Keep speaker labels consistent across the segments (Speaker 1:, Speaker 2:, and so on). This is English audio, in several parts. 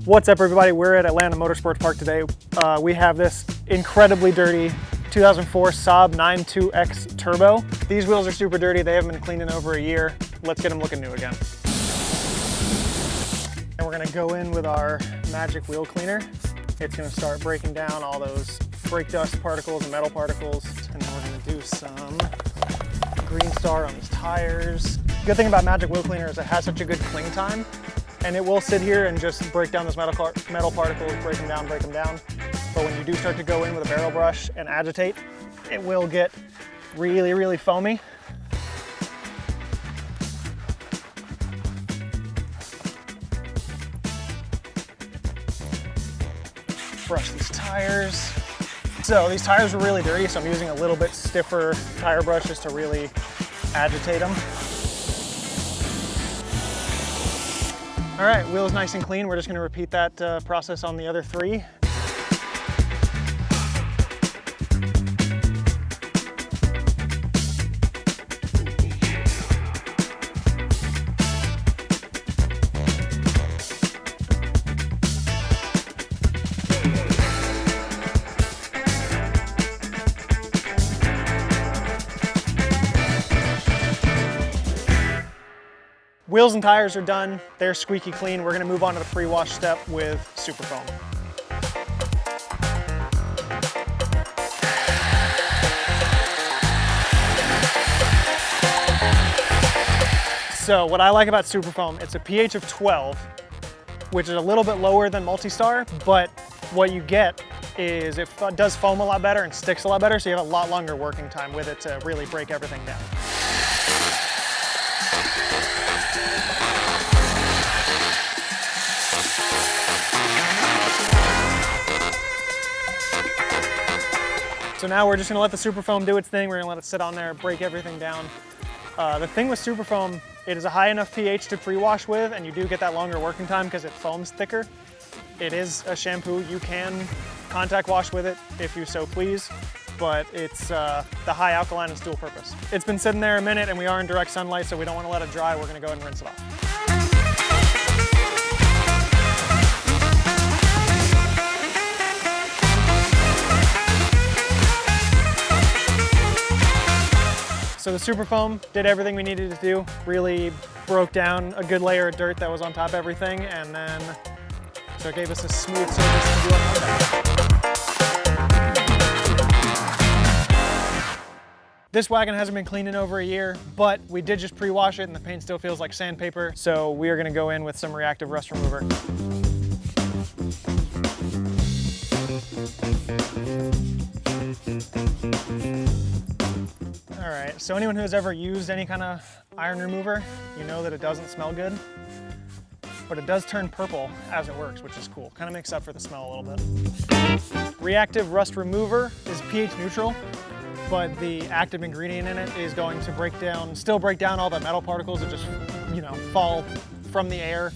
Speaker 1: What's up, everybody? We're at Atlanta Motorsports Park today. We have this incredibly dirty 2004 Saab 92X Turbo. These wheels are super dirty. They haven't been cleaned in over a year. Let's get them looking new again. And we're gonna go in with our magic wheel cleaner. It's gonna start breaking down all those brake dust particles and metal particles. And then we're gonna do some Green Star on these tires. Good thing about magic wheel cleaner is it has such a good cling time, and it will sit here and just break down those metal particles, break them down. But when you do start to go in with a barrel brush and agitate, it will get really, really foamy. Brush these tires. So these tires are really dirty, so I'm using a little bit stiffer tire brush just to really agitate them. All right, wheel's nice and clean. We're just gonna repeat that process on the other three. Wheels and tires are done. They're squeaky clean. We're gonna move on to the pre-wash step with super foam. So what I like about super foam, it's a pH of 12, which is a little bit lower than multi-star, but what you get is it does foam a lot better and sticks a lot better, so you have a lot longer working time with it to really break everything down. So now we're just gonna let the super foam do its thing. We're gonna let it sit on there, break everything down. The thing with super foam, it is a high enough pH to pre-wash with, and you do get that longer working time because it foams thicker. It is a shampoo. You can contact wash with it if you so please, but it's the high alkaline is dual purpose. It's been sitting there a minute and we are in direct sunlight, so we don't wanna let it dry. We're gonna go ahead and rinse it off. So the super foam did everything we needed to do, really broke down a good layer of dirt that was on top of everything, and then so it gave us a smooth surface to do our contact. This wagon hasn't been cleaned in over a year, but we did just pre-wash it and the paint still feels like sandpaper, so we are gonna go in with some reactive rust remover. All right, so anyone who has ever used any kind of iron remover, you know that it doesn't smell good, but it does turn purple as it works, which is cool. Kind of makes up for the smell a little bit. Reactive rust remover is pH neutral, but the active ingredient in it is going to still break down all the metal particles that just, fall from the air.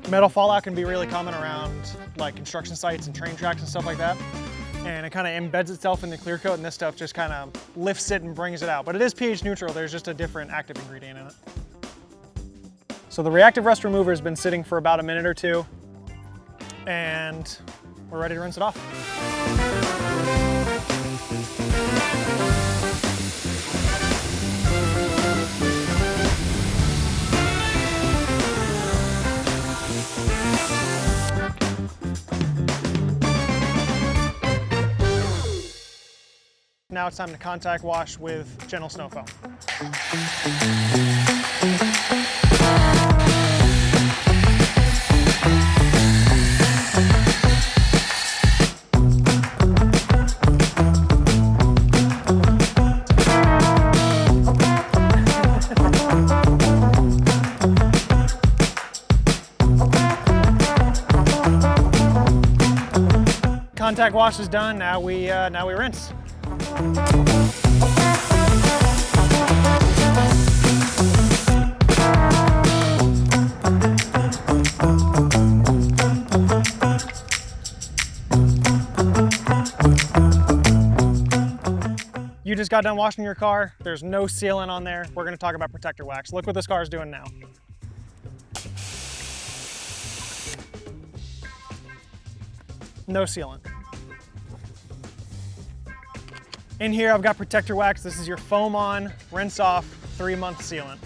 Speaker 1: Metal fallout can be really common around like construction sites and train tracks and stuff like that. And it kind of embeds itself in the clear coat, and this stuff just kind of lifts it and brings it out. But it is pH neutral, there's just a different active ingredient in it. So the reactive rust remover has been sitting for about a minute or two, and we're ready to rinse it off. Now it's time to contact wash with gentle snow foam. Contact wash is done. Now we rinse. You just got done washing your car. There's no sealant on there. We're gonna talk about ProtectorWax. Look what this car is doing now. no sealant. In here I've got ProtectorWax. This is your foam on, rinse off, 3-month sealant.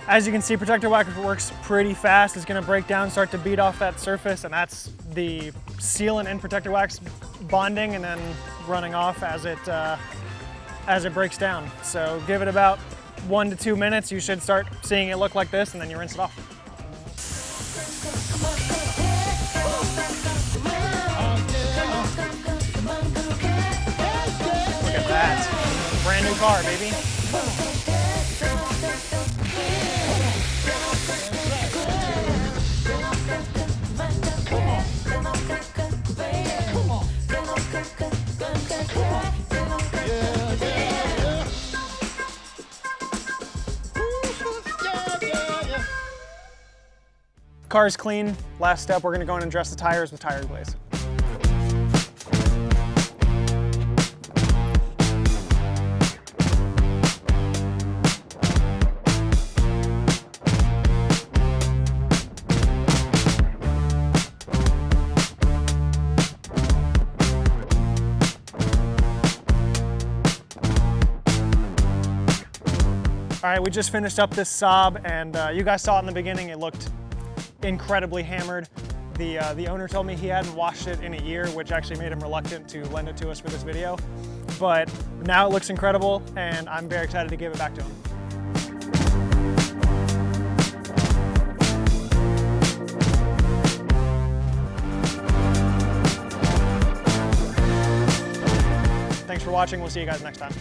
Speaker 1: As you can see, ProtectorWax works pretty fast. It's gonna break down, start to beat off that surface, and that's the sealant in ProtectorWax bonding and then running off as it breaks down. So give it about 1 to 2 minutes. You should start seeing it look like this, and then you rinse it off. Look at that. Brand new car, baby. Car's clean. Last step, we're gonna go in and dress the tires with tire glaze. All right, we just finished up this Saab, and you guys saw it in the beginning. It looked incredibly hammered. The owner told me he hadn't washed it in a year, which actually made him reluctant to lend it to us for this video. But now it looks incredible, and I'm very excited to give it back to him. Thanks for watching. We'll see you guys next time.